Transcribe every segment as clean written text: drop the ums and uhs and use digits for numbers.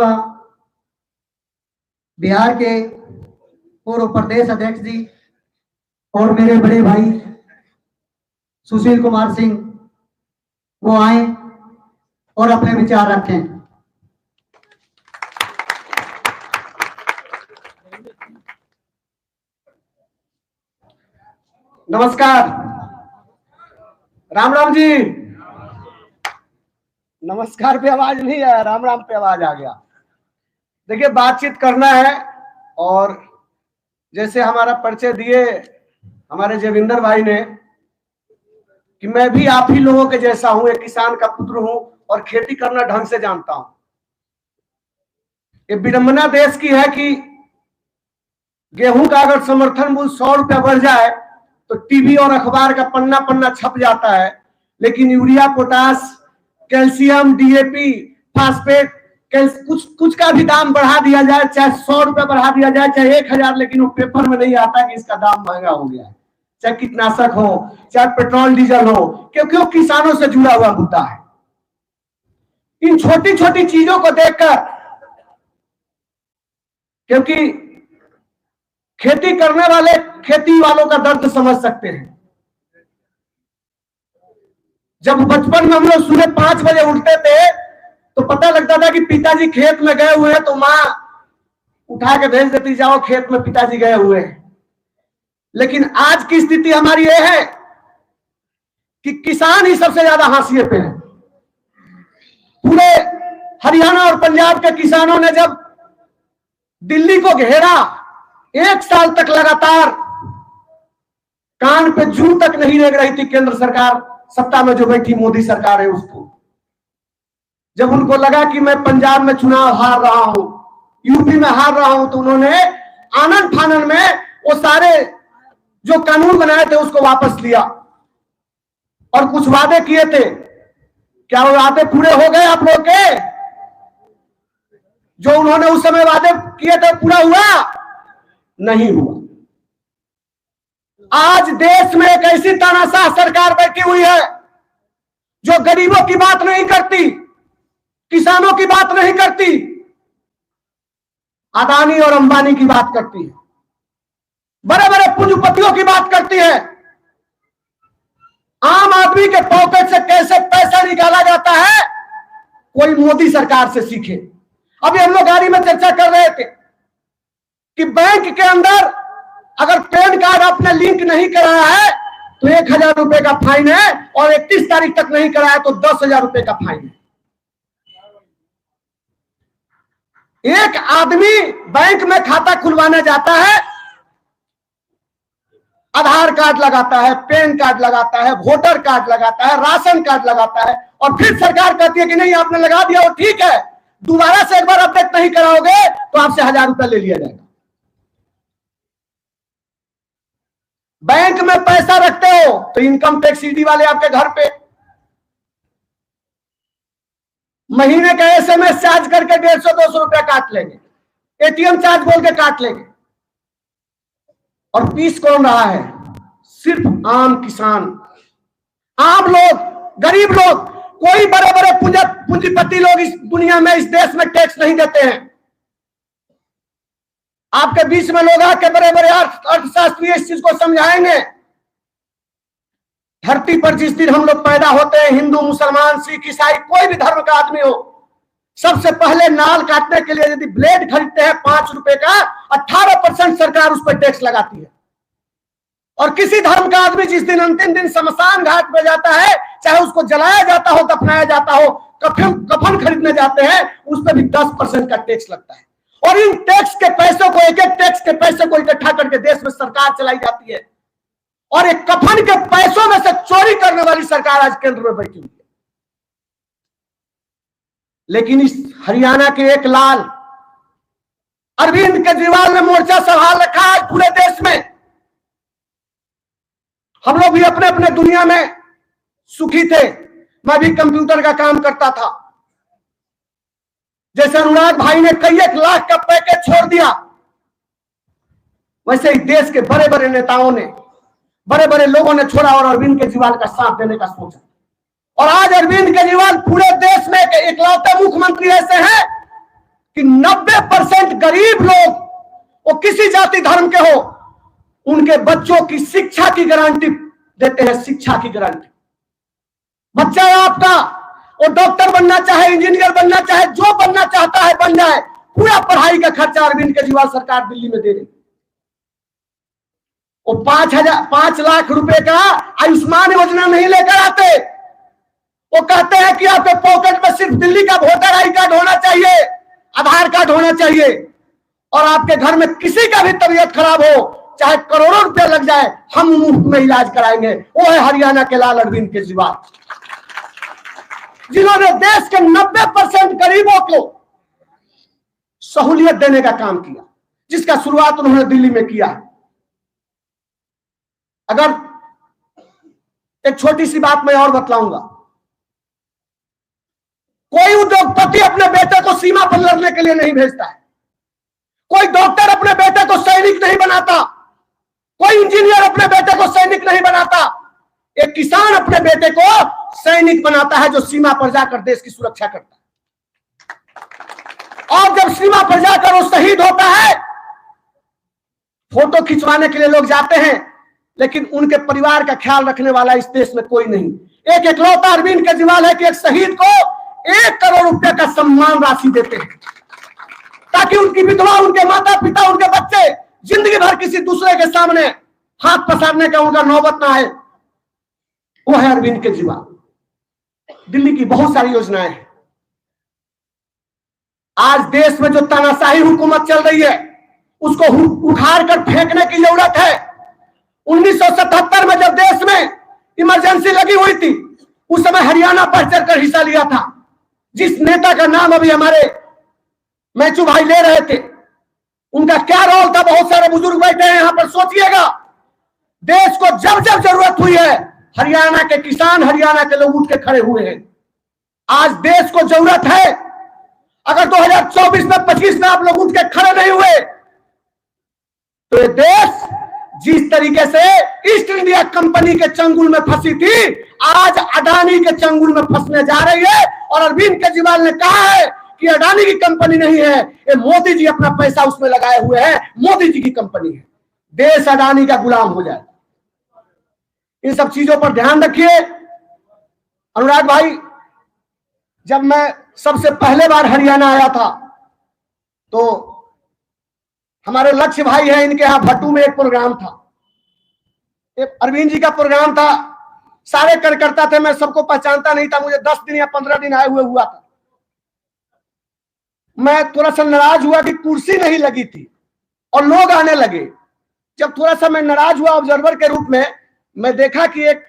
चाहूंगा बिहार के पूर्व प्रदेश अध्यक्ष जी और मेरे बड़े भाई सुशील कुमार सिंह वो आए और अपने विचार रखें। नमस्कार। राम राम जी। नमस्कार पे आवाज नहीं आया, राम राम पे आवाज आ गया। देखिए, बातचीत करना है और जैसे हमारा परिचय दिए हमारे जयविंदर भाई ने कि मैं भी आप ही लोगों के जैसा हूं, एक किसान का पुत्र हूं और खेती करना ढंग से जानता हूं। ये विडंबना देश की है कि गेहूं का अगर समर्थन मूल्य 100 रुपया बढ़ जाए तो टीवी और अखबार का पन्ना पन्ना छप जाता है, लेकिन urea, potash, calcium, DAP, phosphate, कुछ का भी दाम बढ़ा दिया जाए, चाहे 100 रुपया बढ़ा दिया जाए, चाहे 1000, लेकिन वो पेपर में नहीं आता कि इसका दाम महंगा हो गया है। चाहे कीटनाशक हो, चाहे पेट्रोल डीजल हो, क्योंकि वो किसानों से जुड़ा हुआ मुद्दा है। इन छोटी छोटी चीजों को देखकर, क्योंकि खेती करने वाले खेती वालों का दर्द समझ सकते हैं। जब बचपन में हम लोग सुबह 5 बजे उठते थे तो पता लगता था कि पिताजी खेत में गए हुए हैं, तो माँ उठा के भेज देती, जाओ खेत में पिताजी गए हुए हैं। लेकिन आज की स्थिति हमारी यह है कि किसान ही सबसे ज्यादा हाशिए पे है। पूरे हरियाणा और पंजाब के किसानों ने जब दिल्ली को घेरा, 1 साल तक लगातार कान पे जू तक नहीं रेंग रही थी केंद्र सरकार, सत्ता में जो बैठी मोदी सरकार है उसको। जब उनको लगा कि मैं पंजाब में चुनाव हार रहा हूं, यूपी में हार रहा हूं, तो उन्होंने आनंद फानन में वो सारे जो कानून बनाए थे उसको वापस लिया और कुछ वादे किए थे। क्या वो वादे पूरे हो गए आप लोग के? जो उन्होंने उस समय वादे किए थे पूरा हुआ? नहीं हुआ। आज देश में एक ऐसी तानाशाह सरकार बैठी हुई है जो गरीबों की बात नहीं करती, किसानों की बात नहीं करती, अदानी और अंबानी की बात करती है, बड़े बड़े पूंजीपतियों की बात करती है। आम आदमी के पॉकेट से कैसे पैसा निकाला जाता है, कोई मोदी सरकार से सीखे। अभी हम लोग गाड़ी में चर्चा कर रहे थे कि बैंक के अंदर अगर पैन कार्ड आपने लिंक नहीं कराया है तो 1000 रुपए का फाइन है, और 31 तारीख तक नहीं कराया तो 10,000 रुपए का फाइन है। एक आदमी बैंक में खाता खुलवाने जाता है, आधार कार्ड लगाता है, पैन कार्ड लगाता है, वोटर कार्ड लगाता है, राशन कार्ड लगाता है, और फिर सरकार कहती है कि नहीं आपने लगा दिया वो ठीक है, दोबारा से एक बार अपडेट नहीं कराओगे तो आपसे 1000 रुपया ले लिया जाएगा। बैंक में पैसा रखते हो तो इनकम टैक्स ईडी वाले आपके घर पे महीने का SMS चार्ज करके 150-200 रुपया काट लेंगे, ATM चार्ज बोल के काट लेंगे। और पीस कौन रहा है? सिर्फ आम किसान, आम लोग, गरीब लोग। कोई बड़े बड़े पूंजीपति लोग इस दुनिया में, इस देश में टैक्स नहीं देते हैं। आपके बीच में लोग आके बड़े बड़े अर्थशास्त्री इस चीज को समझाएंगे। धरती पर जिस दिन हम लोग पैदा होते हैं, हिंदू, मुसलमान, सिख, ईसाई, कोई भी धर्म का आदमी हो, सबसे पहले नाल काटने के लिए यदि ब्लेड खरीदते हैं 5 रुपए का, 18% सरकार उस पर टैक्स लगाती है। और किसी धर्म का आदमी जिस दिन अंतिम दिन शमशान घाट पे जाता है, चाहे उसको जलाया जाता हो, दफनाया जाता हो, कफन खरीदने जाते हैं, उस पर भी 10% का टैक्स लगता है। और इन टैक्स के पैसों को, एक एक टैक्स के पैसे को इकट्ठा करके देश में सरकार चलाई जाती है। और एक कफन के पैसों में से चोरी करने वाली सरकार आज केंद्र में बैठी हुई है। लेकिन इस हरियाणा के एक लाल अरविंद केजरीवाल ने मोर्चा संभाल रखा है पूरे देश में। हम लोग भी अपने अपने दुनिया में सुखी थे। मैं भी कंप्यूटर का काम करता था। जैसे अनुराग भाई ने कई 1 लाख का पैकेज छोड़ दिया, वैसे ही देश के बड़े बड़े नेताओं ने, बड़े बड़े लोगों ने छोड़ा और अरविंद केजरीवाल का साथ देने का सोचा। और आज अरविंद केजरीवाल पूरे देश में एक इकलौते मुख्यमंत्री ऐसे हैं कि 90% गरीब लोग, वो किसी जाति धर्म के हो, उनके बच्चों की शिक्षा की गारंटी देते हैं। शिक्षा की गारंटी। बच्चा है आपका, वो डॉक्टर बनना चाहे, इंजीनियर बनना चाहे, जो बनना चाहता है बन जाए, पूरा पढ़ाई का खर्चा अरविंद केजरीवाल सरकार दिल्ली में दे रही। वो 5 लाख रुपए का आयुष्मान योजना नहीं लेकर आते। वो कहते हैं कि आपके पॉकेट में सिर्फ दिल्ली का वोटर आई कार्ड होना चाहिए, आधार कार्ड होना चाहिए, और आपके घर में किसी का भी तबीयत खराब हो, चाहे करोड़ों रुपए लग जाए, हम मुफ्त में इलाज कराएंगे। वो है हरियाणा के लाल अरविंद केजरीवाल, जिन्होंने देश के 90% गरीबों को सहूलियत देने का काम किया, जिसका शुरुआत उन्होंने दिल्ली में किया। अगर एक छोटी सी बात मैं और बतलाऊंगा, कोई उद्योगपति अपने बेटे को सीमा पर लड़ने के लिए नहीं भेजता है, कोई डॉक्टर अपने बेटे को सैनिक नहीं बनाता, कोई इंजीनियर अपने बेटे को सैनिक नहीं बनाता, एक किसान अपने बेटे को सैनिक बनाता है, जो सीमा पर जाकर देश की सुरक्षा करता है। और जब सीमा पर जाकर वो शहीद होता है, फोटो खिंचवाने के लिए लोग जाते हैं, लेकिन उनके परिवार का ख्याल रखने वाला इस देश में कोई नहीं। एक एकलौता अरविंद केजरीवाल है कि एक शहीद को 1 करोड़ रुपए का सम्मान राशि देते हैं, ताकि उनकी विधवा, उनके माता पिता, उनके बच्चे जिंदगी भर किसी दूसरे के सामने हाथ पसारने का उनका नौबत ना आए। वो है अरविंद केजरीवाल। दिल्ली की बहुत सारी योजनाएं हैं। आज देश में जो तानाशाही हुकूमत चल रही है, उसको उखाड़ कर फेंकने की जरूरत है। 1977 में जब देश में इमरजेंसी लगी हुई थी, उस समय हरियाणा बढ़ चढ़ कर हिस्सा लिया था। जिस नेता का नाम अभी हमारे मैचू भाई ले रहे थे, उनका क्या रोल था? बहुत सारे बुजुर्ग बैठे हैं यहां पर, सोचिएगा। देश को जब जब जरूरत हुई है, हरियाणा के किसान, हरियाणा के लोग उठ के खड़े हुए हैं। आज देश को जरूरत है, अगर 2024 में 25 में आप लोग उठ के खड़े नहीं हुए, तो ये देश जिस तरीके से ईस्ट इंडिया कंपनी के चंगुल में फंसी थी, आज अडानी के चंगुल में फंसने जा रही है। और अरविंद केजरीवाल ने कहा है कि अडानी की कंपनी नहीं है, ये मोदी जी अपना पैसा उसमें लगाए हुए हैं, मोदी जी की कंपनी है। देश अडानी का गुलाम हो जाए। इन सब चीजों पर ध्यान रखिए। अनुराग भाई, जब मैं सबसे पहले बार हरियाणा आया था, तो हमारे लक्ष्य भाई हैं, इनके यहाँ भट्टू में एक प्रोग्राम था, एक अरविंद जी का प्रोग्राम था। सारे कार्यकर्ता थे, मैं सबको पहचानता नहीं था, मुझे 10 दिन या 15 दिन आए हुए हुआ था। मैं थोड़ा सा नाराज हुआ कि कुर्सी नहीं लगी थी और लोग आने लगे। जब थोड़ा सा मैं नाराज हुआ ऑब्जर्वर के रूप में, मैं देखा कि एक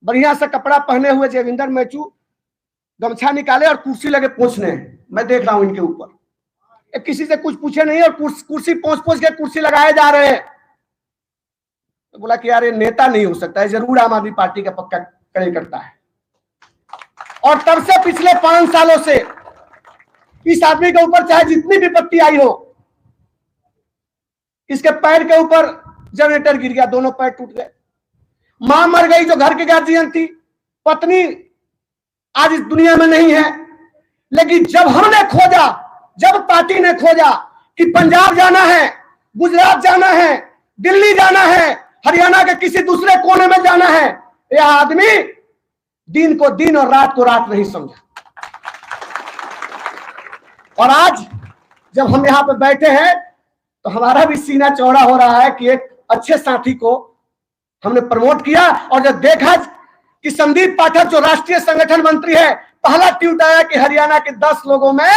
बढ़िया सा कपड़ा पहने हुए जयविंदर मैचू गमछा निकाले और कुर्सी लगे पहुंचने हैं। मैं देख रहा हूं इनके ऊपर, किसी से कुछ पूछे नहीं और कुर्सी पहुंच के कुर्सी लगाए जा रहे हैं। तो बोला कि यार ये नेता नहीं हो सकता है, जरूर आम आदमी पार्टी का पक्का कार्यकर्ता है। और तब से पिछले 5 सालों से इस आदमी के ऊपर चाहे जितनी विपत्ति आई हो, इसके पैर के ऊपर जनरेटर गिर गया, दोनों पैर टूट गए, मां मर गई जो घर की गार्जियन थी, पत्नी आज इस दुनिया में नहीं है। लेकिन जब हमने खोजा, जब पार्टी ने खोजा कि पंजाब जाना है, गुजरात जाना है, दिल्ली जाना है, हरियाणा के किसी दूसरे कोने में जाना है, यह आदमी दिन को दिन और रात को रात नहीं समझा। और आज जब हम यहां पर बैठे हैं, तो हमारा भी सीना चौड़ा हो रहा है कि एक अच्छे साथी को हमने प्रमोट किया। और जब देखा कि संदीप पाठक जो राष्ट्रीय संगठन मंत्री है, पहला ट्वीट आया कि हरियाणा के 10 लोगों में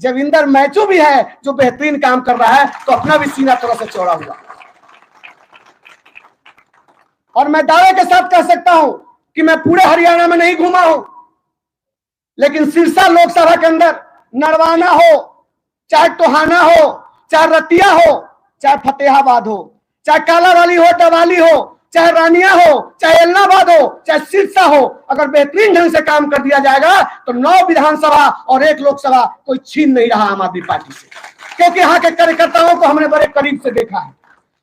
जयविंदर मैचू भी है जो बेहतरीन काम कर रहा है, तो अपना भी सीना थोड़ा सा चौड़ा हुआ। और मैं दावे के साथ कह सकता हूं कि मैं पूरे हरियाणा में नहीं घूमा हूं, लेकिन सिरसा लोकसभा के अंदर नरवाना हो, चाहे टोहाना हो, चाहे रतिया हो, चाहे फतेहाबाद हो, चाहे कालावाली हो, डवाली हो, चाहे रानिया हो, चाहे एलनाबाद हो, चाहे सिरसा हो, अगर बेहतरीन ढंग से काम कर दिया जाएगा तो 9 विधानसभा और 1 लोकसभा कोई छीन नहीं रहा आम आदमी पार्टी से। क्योंकि यहाँ के कार्यकर्ताओं को हमने बड़े करीब से देखा है,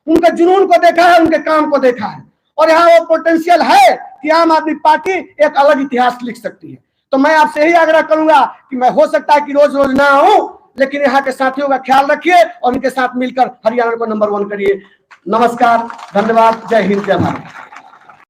उनके जुनून को देखा है, उनके काम को देखा है। और यहाँ वो पोटेंशियल है कि आम आदमी पार्टी एक अलग इतिहास लिख सकती है। तो मैं आपसे यही आग्रह करूंगा कि मैं हो सकता है कि रोज रोज ना आऊं, लेकिन यहाँ के साथियों का ख्याल रखिए और इनके साथ मिलकर हरियाणा को नंबर 1 करिए। नमस्कार, धन्यवाद, जय हिंद, जय भारत।